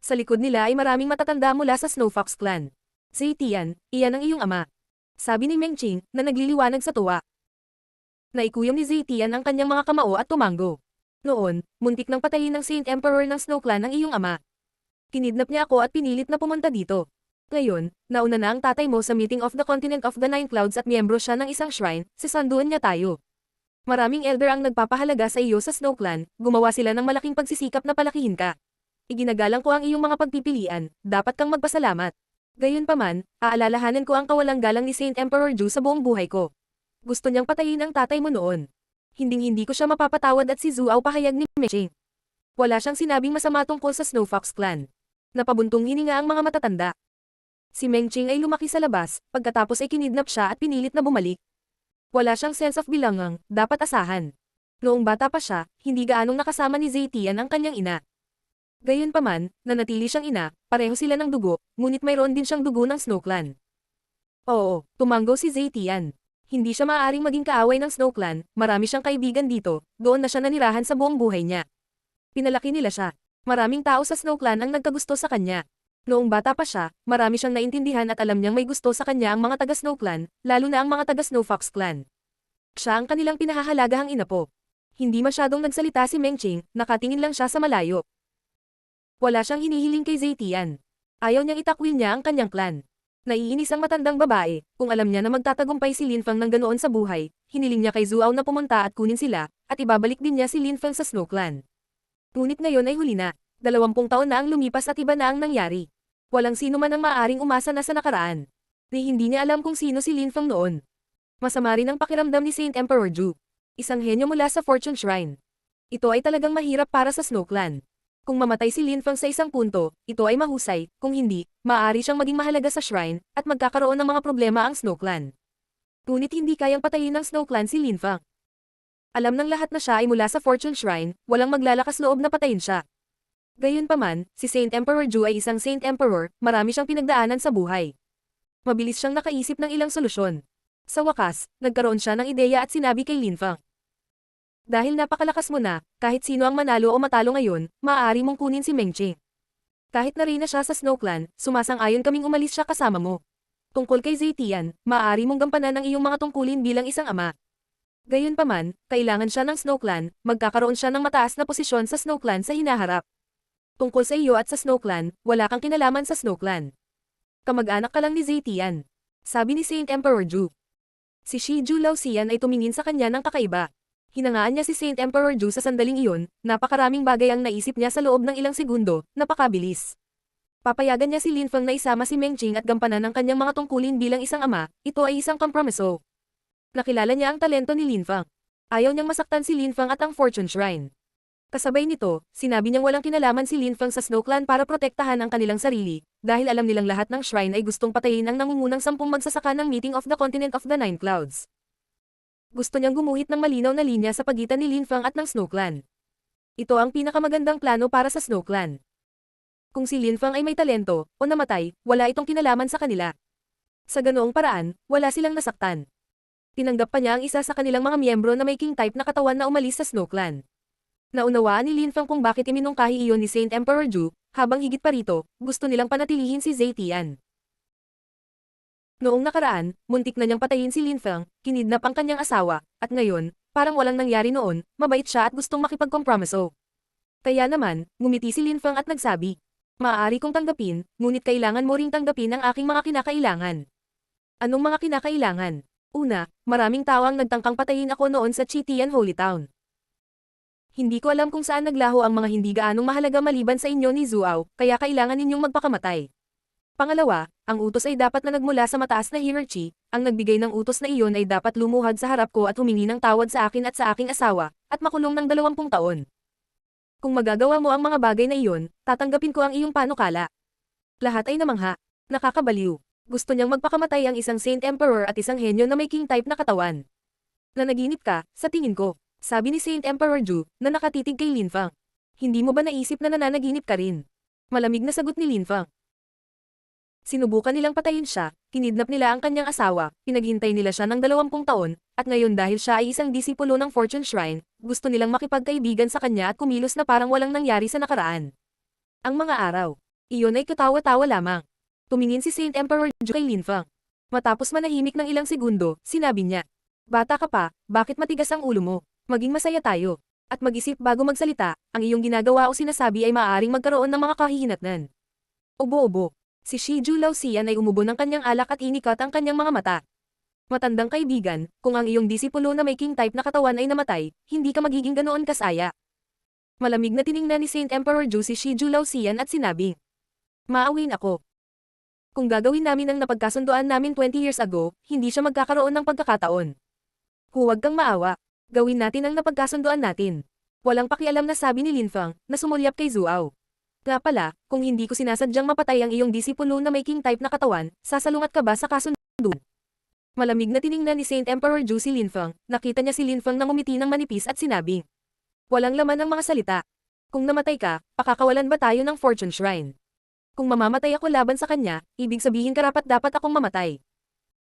S1: Sa likod nila ay maraming matatanda mula sa Snow Fox Clan. Zhe Tian, iyan ang iyong ama. Sabi ni Meng Qing, na nagliliwanag sa tuwa. Naikuyom ni Zhe Tian ang kanyang mga kamao at tumanggo. Noon, muntik nang patayin ng Saint Emperor ng Snow Clan ang iyong ama. Kinidnap niya ako at pinilit na pumunta dito. Ngayon, nauna na ang tatay mo sa Meeting of the Continent of the Nine Clouds at miyembro siya ng isang shrine, sisanduan niya tayo. Maraming elder ang nagpapahalaga sa iyo sa Snow Clan, gumawa sila ng malaking pagsisikap na palakihin ka. Iginagalang ko ang iyong mga pagpipilian, dapat kang magpasalamat. Gayunpaman, aalalahanan ko ang kawalang galang ni Saint Emperor Ju sa buong buhay ko. Gusto niyang patayin ang tatay mo noon. Hinding-hindi ko siya mapapatawad at si Zhuao pahayag ni Meng Qing. Wala siyang sinabing masama tungkol sa Snow Fox Clan. Napabuntong hininga ang mga matatanda. Si Meng Qing ay lumaki sa labas, pagkatapos ay kinidnap siya at pinilit na bumalik. Wala siyang sense of belonging, dapat asahan. Noong bata pa siya, hindi gaanong nakasama ni Zhe Tian ang kanyang ina. Gayunpaman, nanatili siyang ina, pareho sila ng dugo, ngunit mayroon din siyang dugo ng Snow Clan. Oo, tumanggo si Zhe Tian. Hindi siya maaaring maging kaaway ng Snow Clan, marami siyang kaibigan dito, doon na siya nanirahan sa buong buhay niya. Pinalaki nila siya. Maraming tao sa Snow Clan ang nagkagusto sa kanya. Noong bata pa siya, marami siyang naintindihan at alam niyang may gusto sa kanya ang mga taga Snow Clan, lalo na ang mga taga Snow Fox Clan. Siya ang kanilang pinahahalagahang inapo. Hindi masyadong nagsalita si Meng Qing, nakatingin lang siya sa malayo. Wala siyang hinihiling kay Zhe Tian. Ayaw niyang itakwil niya ang kanyang clan. Naiinis ang matandang babae, kung alam niya na magtatagumpay si Lin Fang ng ganoon sa buhay, hiniling niya kay Zhuao na pumunta at kunin sila, at ibabalik din niya si Lin Fang sa Snow Clan. Ngunit ngayon ay huli na. 20 taon na ang lumipas at iba na ang nangyari. Walang sino man ang maaaring umasa na sa nakaraan. Hindi niya alam kung sino si Lin Fang noon. Masama rin ang pakiramdam ni Saint Emperor Ju. Isang henyo mula sa Fortune Shrine. Ito ay talagang mahirap para sa Snow Clan. Kung mamatay si Lin Fang sa isang punto, ito ay mahusay, kung hindi, maaari siyang maging mahalaga sa shrine, at magkakaroon ng mga problema ang Snow Clan. Ngunit hindi kayang patayin ng Snow Clan si Lin Fang. Alam ng lahat na siya ay mula sa Fortune Shrine, walang maglalakas loob na patayin siya. Gayunpaman, si Saint Emperor Ju ay isang Saint Emperor, marami siyang pinagdaanan sa buhay. Mabilis siyang nakaisip ng ilang solusyon. Sa wakas, nagkaroon siya ng ideya at sinabi kay Lin Fang. Dahil napakalakas mo na, kahit sino ang manalo o matalo ngayon, maaari mong kunin si Meng Qing. Kahit na rin na siya sa Snow Clan, sumasang-ayon kaming umalis siya kasama mo. Tungkol kay Zhe Tian, maaari mong gampanan ang iyong mga tungkulin bilang isang ama. Gayunpaman, kailangan siya ng Snow Clan, magkakaroon siya ng mataas na posisyon sa Snow Clan sa hinaharap. Tungkol sa iyo at sa Snow Clan, wala kang kinalaman sa Snow Clan. Kamag-anak ka lang ni Zhe Tian. Sabi ni Saint Emperor Ju. Si Shiju Laoxian ay tumingin sa kanya ng kakaiba. Hinangaan niya si Saint Emperor Ju sa sandaling iyon, napakaraming bagay ang naisip niya sa loob ng ilang segundo, napakabilis. Papayagan niya si Lin Fang na isama si Meng Qing at gampanan ang kanyang mga tungkulin bilang isang ama, ito ay isang kompromiso. Nakilala niya ang talento ni Lin Fang. Ayaw niyang masaktan si Lin Fang at ang Fortune Shrine. Kasabay nito, sinabi niyang walang kinalaman si Lin Fang sa Snow Clan para protektahan ang kanilang sarili, dahil alam nilang lahat ng shrine ay gustong patayin ang nangungunang 10 magsasaka ng Meeting of the Continent of the Nine Clouds. Gusto niyang gumuhit ng malinaw na linya sa pagitan ni Lin Fang at ng Snow Clan. Ito ang pinakamagandang plano para sa Snow Clan. Kung si Lin Fang ay may talento, o namatay, wala itong kinalaman sa kanila. Sa ganoong paraan, wala silang nasaktan. Tinanggap pa niya ang isa sa kanilang mga miyembro na may king type na katawan na umalis sa Snow Clan. Naunawaan ni Lin Fang kung bakit iminungkahi iyon ni Saint Emperor Ju, habang higit pa rito, gusto nilang panatilihin si Zhe Tian. Noong nakaraan, muntik na niyang patayin si Lin Fang, kinidnap ang kanyang asawa, at ngayon, parang walang nangyari noon, mabait siya at gustong makipagkompromiso. Kaya naman, ngumiti si Lin Fang at nagsabi. Maaari kong tanggapin, ngunit kailangan mo ring tanggapin ang aking mga kinakailangan. Anong mga kinakailangan? Una, maraming tao ang nagtangkang patayin ako noon sa Chitian Holy Town. Hindi ko alam kung saan naglaho ang mga hindi gaanong mahalaga maliban sa inyo ni Zuao, kaya kailangan ninyong magpakamatay. Pangalawa, ang utos ay dapat na nagmula sa mataas na hierarchy, ang nagbigay ng utos na iyon ay dapat lumuhad sa harap ko at humingi ng tawad sa akin at sa aking asawa, at makulong ng 20 taon. Kung magagawa mo ang mga bagay na iyon, tatanggapin ko ang iyong panukala. Lahat ay namangha. Nakakabaliw. Gusto niyang magpakamatay ang isang Saint Emperor at isang henyo na may king type na katawan. Nanaginip ka, sa tingin ko, sabi ni Saint Emperor Ju, na nakatitig kay Lin Fang. Hindi mo ba naisip na nananaginip ka rin? Malamig na sagot ni Lin Fang. Sinubukan nilang patayin siya, kinidnap nila ang kanyang asawa, pinaghintay nila siya ng 20 taon, at ngayon dahil siya ay isang disipulo ng Fortune Shrine, gusto nilang makipagkaibigan sa kanya at kumilos na parang walang nangyari sa nakaraan. Ang mga araw. Iyon ay katawa-tawa lamang. Tumingin si Saint Emperor Ju kay Lin Fang. Matapos manahimik ng ilang segundo, sinabi niya, "Bata ka pa, bakit matigas ang ulo mo? Maging masaya tayo. At mag-isip bago magsalita, ang iyong ginagawa o sinasabi ay maaaring magkaroon ng mga kahihinatnan." Obo-obo. Si Shiju Laoxian ay umubo ng kanyang alak at inikat ang kanyang mga mata. Matandang kaibigan, kung ang iyong disipulo na may king type na katawan ay namatay, hindi ka magiging ganoon kasaya. Malamig na tiningnan ni Saint Emperor Ju si Shiju Laoxian at sinabi, "Maawin ako. Kung gagawin namin ang napagkasunduan namin 20 years ago, hindi siya magkakaroon ng pagkakataon. Huwag kang maawa. Gawin natin ang napagkasunduan natin." Walang pakialam na sabi ni Lin Fang, na sumulyap kay Zuao. Nga pala, kung hindi ko sinasadyang mapatay ang iyong disipulo na may king type na katawan, sasalungat ka ba sa kasunduan? Malamig na tiningnan ni Saint Emperor Ju si Lin Fang, nakita niya si Lin Fang na ngumiti ng manipis at sinabi, "Walang laman ang mga salita. Kung namatay ka, pakakawalan ba tayo ng Fortune Shrine? Kung mamamatay ako laban sa kanya, ibig sabihin karapat-dapat akong mamatay.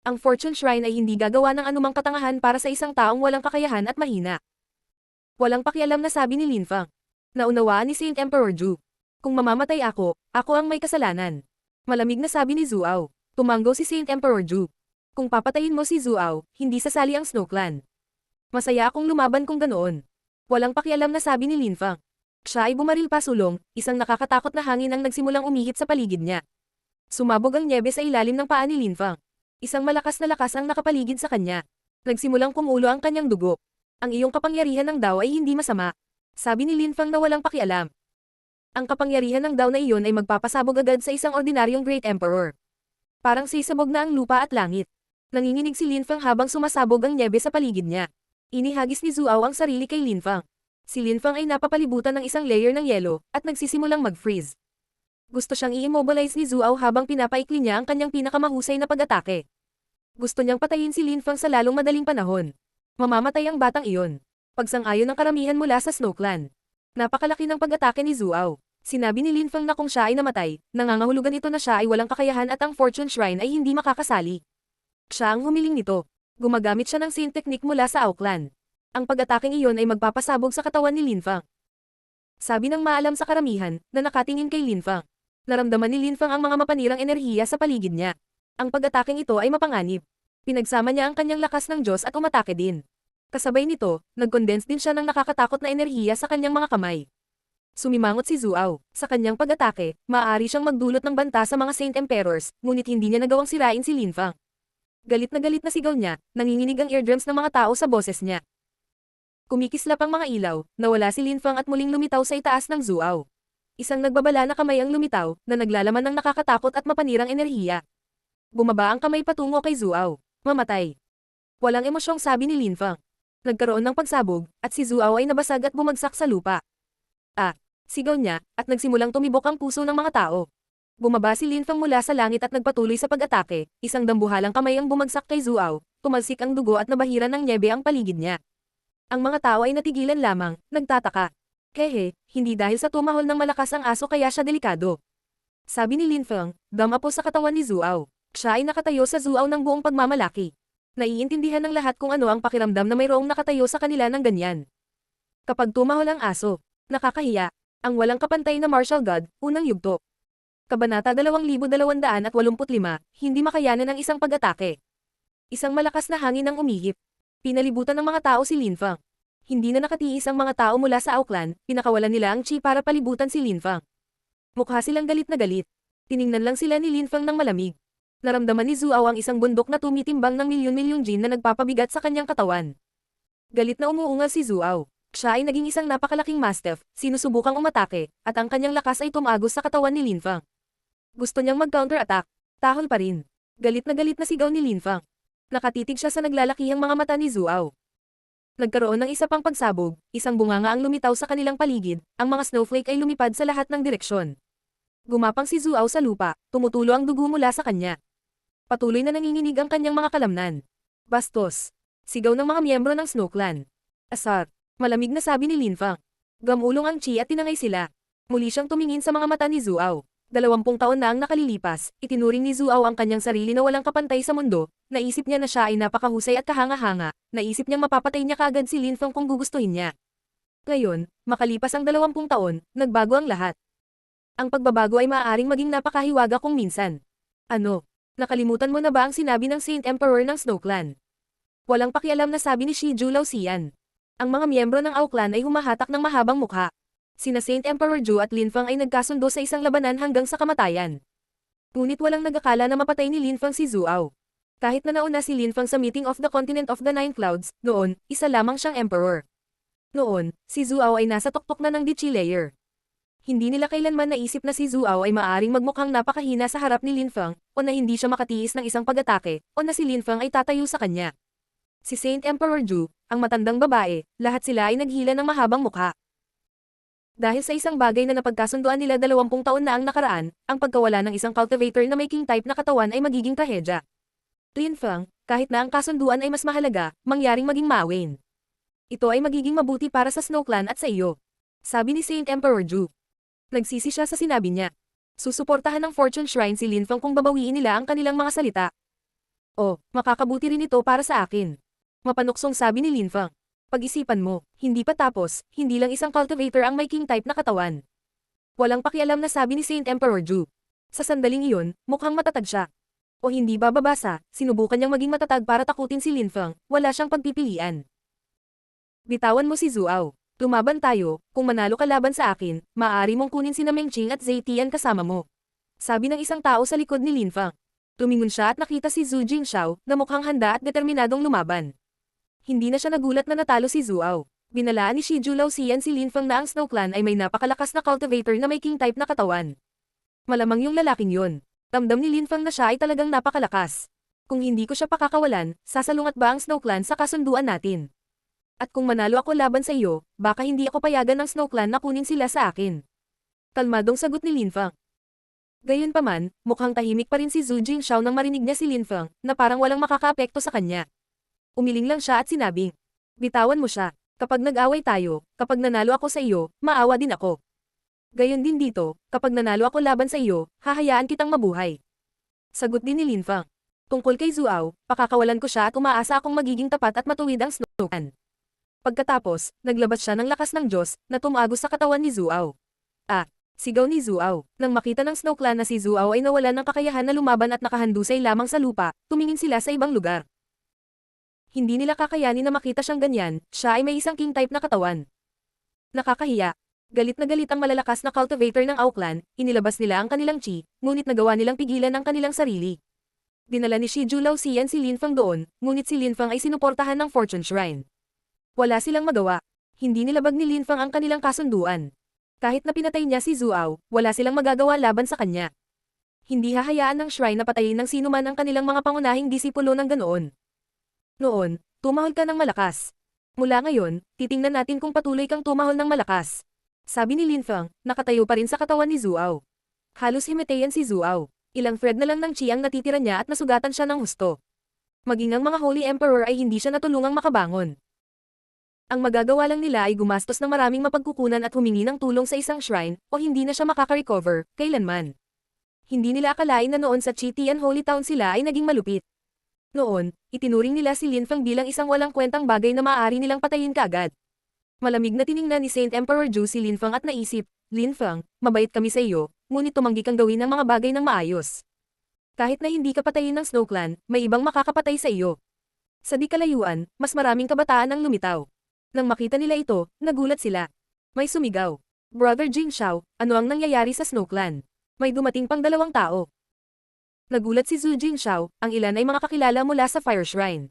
S1: Ang Fortune Shrine ay hindi gagawa ng anumang katangahan para sa isang taong walang kakayahan at mahina." Walang pakialam na sabi ni Lin Fang. Naunawaan ni Saint Emperor Ju. "Kung mamamatay ako ang may kasalanan." Malamig na sabi ni Zuao. Tumanggo si Saint Emperor Ju. "Kung papatayin mo si Zuao, hindi sasali ang Snow Clan. Masaya akong lumaban kung ganoon." Walang pakialam na sabi ni Lin Fang. Siya ay bumaril pasulong, isang nakakatakot na hangin ang nagsimulang umihip sa paligid niya. Sumabog ang nyebe sa ilalim ng paa ni Lin Fang. Isang malakas na lakas ang nakapaligid sa kanya. Nagsimulang kumulo ang kanyang dugo. "Ang iyong kapangyarihan ng Dao ay hindi masama," sabi ni Lin Fang na walang pakialam. Ang kapangyarihan ng Dao na iyon ay magpapasabog agad sa isang ordinaryong Great Emperor. Parang sisabog na ang lupa at langit. Nanginginig si Lin Fang habang sumasabog ang nyebe sa paligid niya. Inihagis ni Zuao ang sarili kay Lin Fang. Si Lin Fang ay napapalibutan ng isang layer ng yelo, at nagsisimulang mag-freeze. Gusto siyang i-immobilize ni Zuao habang pinapaikli niya ang kanyang pinakamahusay na pag-atake. Gusto niyang patayin si Lin Fang sa lalong madaling panahon. Mamamatay ang batang iyon. Pagsang-ayon ng karamihan mula sa Snow Clan. Napakalaki ng pag-atake ni Zuao. Sinabi ni Lin Fang na kung siya ay namatay, nangangahulugan ito na siya ay walang kakayahan at ang Fortune Shrine ay hindi makakasali. Siya ang humiling nito. Gumagamit siya ng Saint Technique mula sa Ao Clan. Ang pag-ataking iyon ay magpapasabog sa katawan ni Lin Fang. Sabi ng maalam sa karamihan, na nakatingin kay Lin Fang. Naramdaman ni Lin Fang ang mga mapanirang enerhiya sa paligid niya. Ang pag-ataking ito ay mapanganib. Pinagsama niya ang kanyang lakas ng Diyos at umatake din. Kasabay nito, nag-condense din siya ng nakakatakot na enerhiya sa kanyang mga kamay. Sumimangot si Zuao. Sa kanyang pag-atake, maaari siyang magdulot ng banta sa mga Saint Emperors, ngunit hindi niya nagawang sirain si Lin Fang. Galit na sigaw niya, nanginginig ang eardrums ng mga tao sa boses niya. Kumikislap ang mga ilaw, nawala si Lin Fang at muling lumitaw sa itaas ng Zuao. Isang nagbabala na kamay ang lumitaw, na naglalaman ng nakakatakot at mapanirang enerhiya. Bumaba ang kamay patungo kay Zuao. "Mamatay." Walang emosyong sabi ni Lin Fang. Nagkaroon ng pagsabog, at si Zuao ay nabasag at bumagsak sa lupa. "Ah!" Sigaw niya, at nagsimulang tumibok ang puso ng mga tao. Bumaba si Lin Fang mula sa langit at nagpatuloy sa pag-atake, isang dambuhalang kamay ang bumagsak kay Zuao, tumalsik ang dugo at nabahiran ng nyebe ang paligid niya. Ang mga tao ay natigilan lamang, nagtataka. Hehe, hindi dahil sa tumahol ng malakas ang aso kaya siya delikado. Sabi ni Lin Fang, dama po sa katawan ni Zuao. Siya ay nakatayo sa Zuao ng buong pagmamalaki. Naiintindihan ng lahat kung ano ang pakiramdam na mayroong nakatayo sa kanila ng ganyan. Kapag tumahol ang aso, nakakahiya, ang walang kapantay na martial god, unang yugto. Kabanata 2285, hindi makayanan ang isang pag-atake. Isang malakas na hangin ang umihip. Pinalibutan ng mga tao si Lin Fang. Hindi na nakatiis ang mga tao mula sa Ao Clan, pinakawalan nila ang chi para palibutan si Lin Fang. Mukha silang galit na galit. Tiningnan lang sila ni Linfang ng malamig. Naramdaman ni Zuao ang isang bundok na tumitimbang ng milyon-milyong jin na nagpapabigat sa kanyang katawan. Galit na umuungal si Zuao. Siya ay naging isang napakalaking mastiff, sinusubukang umatake, at ang kanyang lakas ay tumagos sa katawan ni Linfang. Gusto niyang mag-counter-attack. Tahol pa rin. Galit na sigaw ni Linfang. Nakatitig siya sa naglalakihang mga mata ni Zuao. Nagkaroon ng isa pang pagsabog, isang bunganga ang lumitaw sa kanilang paligid, ang mga snowflake ay lumipad sa lahat ng direksyon. Gumapang si Zuao sa lupa, tumutulo ang dugo mula sa kanya. Patuloy na nanginginig ang kanyang mga kalamnan. Bastos! Sigaw ng mga miyembro ng Snow Clan. Asar! Malamig na sabi ni Linfang. Gamulong ang Chi at tinangay sila. Muli siyang tumingin sa mga mata ni Zuao. 20 taon na ang nakalilipas, itinuring ni Zuao ang kanyang sarili na walang kapantay sa mundo, naisip niya na siya ay napakahusay at kahanga-hanga, naisip niyang mapapatay niya kaagad si Linfang kung gugustuhin niya. Ngayon, makalipas ang 20 taon, nagbago ang lahat. Ang pagbabago ay maaaring maging napakahiwaga kung minsan. Ano? Nakalimutan mo na ba ang sinabi ng Saint Emperor ng Snow Clan? Walang pakialam na sabi ni Shiju Laoxian. Ang mga miyembro ng Ao Clan ay humahatak ng mahabang mukha. Sina Saint Emperor Zhu at Linfang ay nagkasundo sa isang labanan hanggang sa kamatayan. Ngunit walang nag-akala na mapatay ni Linfang si Zuao. Kahit na nauna si Linfang sa meeting of the Continent of the Nine Clouds, noon, isa lamang siyang Emperor. Noon, si Zuao ay nasa tuktok na ng Dichi Layer. Hindi nila kailanman naisip na si Zuao ay maaaring magmukhang napakahina sa harap ni Linfang, o na hindi siya makatiis ng isang pag-atake, o na si Linfang ay tatayo sa kanya. Si Saint Emperor Zhu, ang matandang babae, lahat sila ay naghila ng mahabang mukha. Dahil sa isang bagay na napagkasunduan nila 20 taon na ang nakaraan, ang pagkawala ng isang cultivator na may king type na katawan ay magiging trahedya. Linfang, kahit na ang kasunduan ay mas mahalaga, mangyaring maging maawin. Ito ay magiging mabuti para sa Snow Clan at sa iyo. Sabi ni Saint Emperor Zhu. Nagsisi siya sa sinabi niya. Susuportahan ng Fortune Shrine si Linfang kung babawiin nila ang kanilang mga salita. Oh, makakabuti rin ito para sa akin. Mapanuksong sabi ni Linfang. Pag-isipan mo, hindi pa tapos, hindi lang isang cultivator ang may king type na katawan. Walang pakialam na sabi ni Saint Emperor Zhu. Sa sandaling iyon, mukhang matatag siya. O hindi bababasa, sinubukan niyang maging matatag para takutin si Linfang, wala siyang pagpipilian. Bitawan mo si Zuao. Lumaban tayo, kung manalo ka laban sa akin, maaari mong kunin sina Mengqing at Zetian kasama mo. Sabi ng isang tao sa likod ni Linfang. Tumingon siya at nakita si Zhu Jingxiao na mukhang handa at determinadong lumaban. Hindi na siya nagulat na natalo si Zuao. Binalaan ni Shiju Laoxian si Linfang na ang Snow Clan ay may napakalakas na cultivator na may king type na katawan. Malamang yung lalaking yon. Ramdam ni Linfang na siya ay talagang napakalakas. Kung hindi ko siya pakakawalan, sasalungat ba ang Snow Clan sa kasunduan natin? At kung manalo ako laban sa iyo, baka hindi ako payagan ng Snow Clan na kunin sila sa akin. Kalmadong sagot ni Linfang. Gayunpaman, mukhang tahimik pa rin si Zhu Jingxiao nang marinig niya si Linfang, na parang walang makakaapekto sa kanya. Umiling lang siya at sinabing, bitawan mo siya. Kapag nag-away tayo, kapag nanalo ako sa iyo, maawa din ako. Gayon din dito, kapag nanalo ako laban sa iyo, hahayaan kitang mabuhay. Sagot din ni Linfang. Tungkol kay Zuao, pakakawalan ko siya at umaasa akong magiging tapat at matuwid ang Snow Clan. Pagkatapos, naglabas siya ng lakas ng Diyos na tumagos sa katawan ni Zuao. Ah! Sigaw ni Zuao. Nang makita ng Snow Clan na si Zuao ay nawalan ng kakayahan na lumaban at nakahandusay lamang sa lupa, tumingin sila sa ibang lugar. Hindi nila kakayanin na makita siyang ganyan, siya ay may isang king type na katawan. Nakakahiya. Galit na galit ang malalakas na cultivator ng Ao Clan, inilabas nila ang kanilang chi, ngunit nagawa nilang pigilan ang kanilang sarili. Dinala ni Shiju Laoxian si Linfang doon, ngunit si Linfang ay sinuportahan ng Fortune Shrine. Wala silang magawa. Hindi nilabag ni Linfang ang kanilang kasunduan. Kahit na pinatay niya si Zuao, wala silang magagawa laban sa kanya. Hindi hahayaan ng shrine na patayin ng sinuman ang kanilang mga pangunahing disipulo ng ganoon. Noon, tumahol ka ng malakas. Mula ngayon, titingnan natin kung patuloy kang tumahol ng malakas. Sabi ni Linfang, nakatayo pa rin sa katawan ni Zuao. Halos himatayan si Zuao. Ilang thread na lang ng chi ang natitira niya at nasugatan siya ng husto. Maging ang mga Holy Emperor ay hindi siya natulungang makabangon. Ang magagawa lang nila ay gumastos ng maraming mapagkukunan at humingi ng tulong sa isang shrine, o hindi na siya makaka-recover, kailanman. Hindi nila akalain na noon sa Chitian Holy Town sila ay naging malupit. Noon, itinuring nila si Linfang bilang isang walang kwentang bagay na maaari nilang patayin kaagad. Malamig na tiningnan ni Saint Emperor Zhu si Linfang at naisip, Linfang, mabait kami sa iyo, ngunit tumanggi kang gawin ang mga bagay ng maayos. Kahit na hindi ka patayin ng Snow Clan, may ibang makakapatay sa iyo. Sa di kalayuan, mas maraming kabataan ang lumitaw. Nang makita nila ito, nagulat sila. May sumigaw. Brother Jing Xiao, ano ang nangyayari sa Snow Clan? May dumating pang 2 tao. Nagulat si Zhu Jing Xiao, ang ilan ay mga kakilala mula sa Fire Shrine.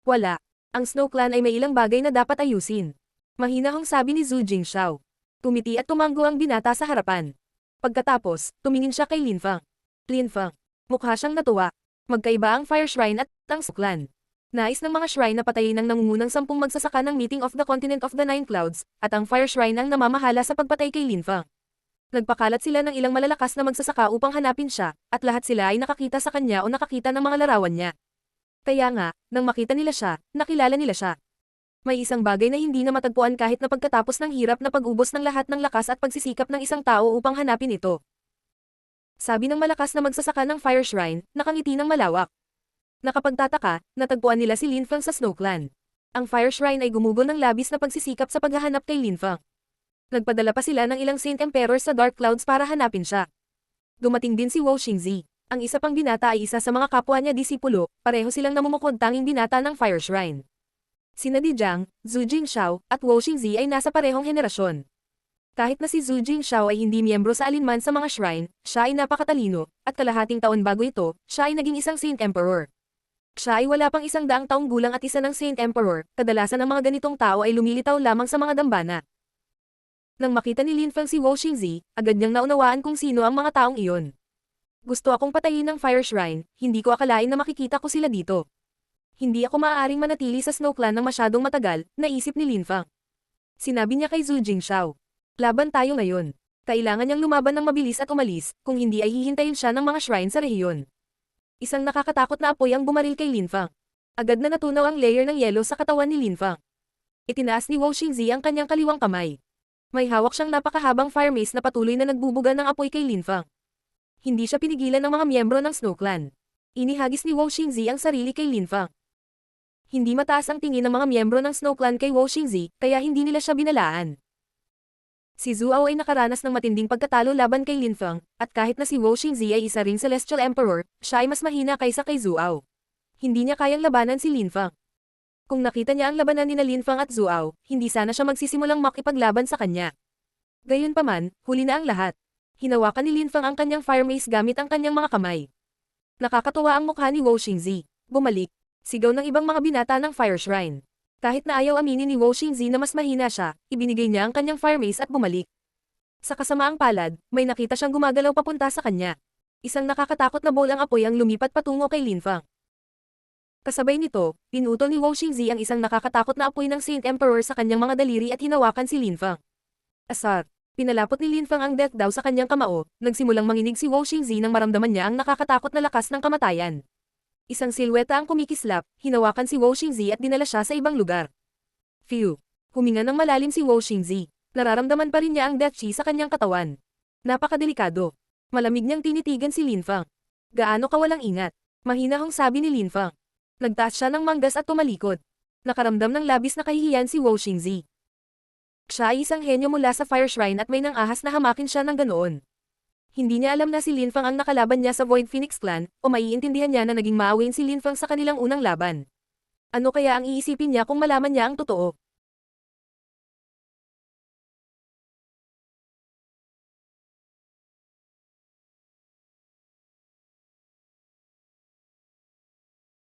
S1: Wala. Ang Snow Clan ay may ilang bagay na dapat ayusin. Mahinahong sabi ni Zhu Jing Xiao. Tumiti at tumanggo ang binata sa harapan. Pagkatapos, tumingin siya kay Lin Fang. Lin Fang. Mukha siyang natuwa. Magkaiba ang Fire Shrine at ang Snow Clan. Nais ng mga shrine na patayin ng nangungunang 10 magsasaka ng Meeting of the Continent of the Nine Clouds, at ang Fire Shrine ang namamahala sa pagpatay kay Lin Fang. Nagpakalat sila ng ilang malalakas na magsasaka upang hanapin siya, at lahat sila ay nakakita sa kanya o nakakita ng mga larawan niya. Kaya nga, nang makita nila siya, nakilala nila siya. May isang bagay na hindi na matagpuan kahit na pagkatapos ng hirap na pag-ubos ng lahat ng lakas at pagsisikap ng isang tao upang hanapin ito. Sabi ng malakas na magsasaka ng Fire Shrine, nakangiti ng malawak. Nakapagtataka, natagpuan nila si Lin Fang sa Snow Clan. Ang Fire Shrine ay gumugol ng labis na pagsisikap sa paghahanap kay Lin Fang. Nagpadala pa sila ng ilang Saint Emperors sa Dark Clouds para hanapin siya. Dumating din si Wo Xingzi. Ang isa pang binata ay isa sa mga kapwa niya disipulo, pareho silang namumukod tanging binata ng Fire Shrine. Sina Di Jiang, Zhu Jingxiao, at Wo Xingzi ay nasa parehong henerasyon. Kahit na si Zhu Jingxiao ay hindi miyembro sa alinman sa mga shrine, siya ay napakatalino, at kalahating taon bago ito, siya ay naging isang Saint Emperor. Siya ay wala pang 100 taong gulang at isa ng Saint Emperor, kadalasan ang mga ganitong tao ay lumilitaw lamang sa mga dambana. Nang makita ni Lin Fang si Wo Xingzi, agad niyang naunawaan kung sino ang mga taong iyon. Gusto akong patayin ng Fire Shrine, hindi ko akalain na makikita ko sila dito. Hindi ako maaaring manatili sa Snow Clan ng masyadong matagal, naisip ni Lin Fang. Sinabi niya kay Zhu Jingxiao. Laban tayo ngayon. Kailangan niyang lumaban ng mabilis at umalis, kung hindi ay hihintayin siya ng mga shrine sa rehiyon. Isang nakakatakot na apoy ang bumaril kay Lin Fang. Agad na natunaw ang layer ng yelo sa katawan ni Lin Fang. Itinaas ni Wo Xingzi ang kanyang kaliwang kamay. May hawak siyang napakahabang fire mace na patuloy na nagbubuga ng apoy kay Lin Fang. Hindi siya pinigilan ng mga miyembro ng Snow Clan. Inihagis ni Wo Xingzi ang sarili kay Lin Fang. Hindi mataas ang tingin ng mga miyembro ng Snow Clan kay Wo Xingzi, kaya hindi nila siya binalaan. Si Zuao ay nakaranas ng matinding pagkatalo laban kay Lin Fang, at kahit na si Wo Xingzi ay isa ring Celestial Emperor, siya ay mas mahina kaysa kay Zuao. Hindi niya kayang labanan si Lin Fang. Kung nakita niya ang labanan nina Lin Fang at Zuao, hindi sana siya magsisimulang makipaglaban sa kanya. Gayunpaman, huli na ang lahat. Hinawakan ni Lin Fang ang kanyang fire mace gamit ang kanyang mga kamay. Nakakatuwa ang mukha ni Wo Xingzi. Bumalik. Sigaw ng ibang mga binata ng Fire Shrine. Kahit na ayaw aminin ni Wo Xingzi na mas mahina siya, ibinigay niya ang kanyang fire mace at bumalik. Sa kasamaang palad, may nakita siyang gumagalaw papunta sa kanya. Isang nakakatakot na bolang apoy ang lumipat patungo kay Lin Fang. Kasabay nito, pinutol ni Wo Xingzi ang isang nakakatakot na apoy ng Saint Emperor sa kanyang mga daliri at hinawakan si Lin Fang. Asar. Pinalapot ni Lin Fang ang death daw sa kanyang kamao, nagsimulang manginig si Wo Xingzi nang maramdaman niya ang nakakatakot na lakas ng kamatayan. Isang silweta ang kumikislap, hinawakan si Wo Xingzi at dinala siya sa ibang lugar. Phew! Huminga ng malalim si Wo Xingzi. Nararamdaman pa rin niya ang death chi sa kanyang katawan. Napakadelikado. Malamig niyang tinitigan si Lin Fang. Gaano ka walang ingat? Mahinahong sabi ni Lin Fang. Nagtaas siya ng manggas at tumalikod. Nakaramdam ng labis na kahihiyan si Wo Xingzi. Siya ay isang henyo mula sa Fire Shrine at may nang ahas na hamakin siya ng ganoon. Hindi niya alam na si Lin Fang ang nakalaban niya sa Void Phoenix Clan, o maiintindihan niya na naging maawin si Lin Fang sa kanilang unang laban. Ano kaya ang iisipin niya kung malaman niya ang totoo?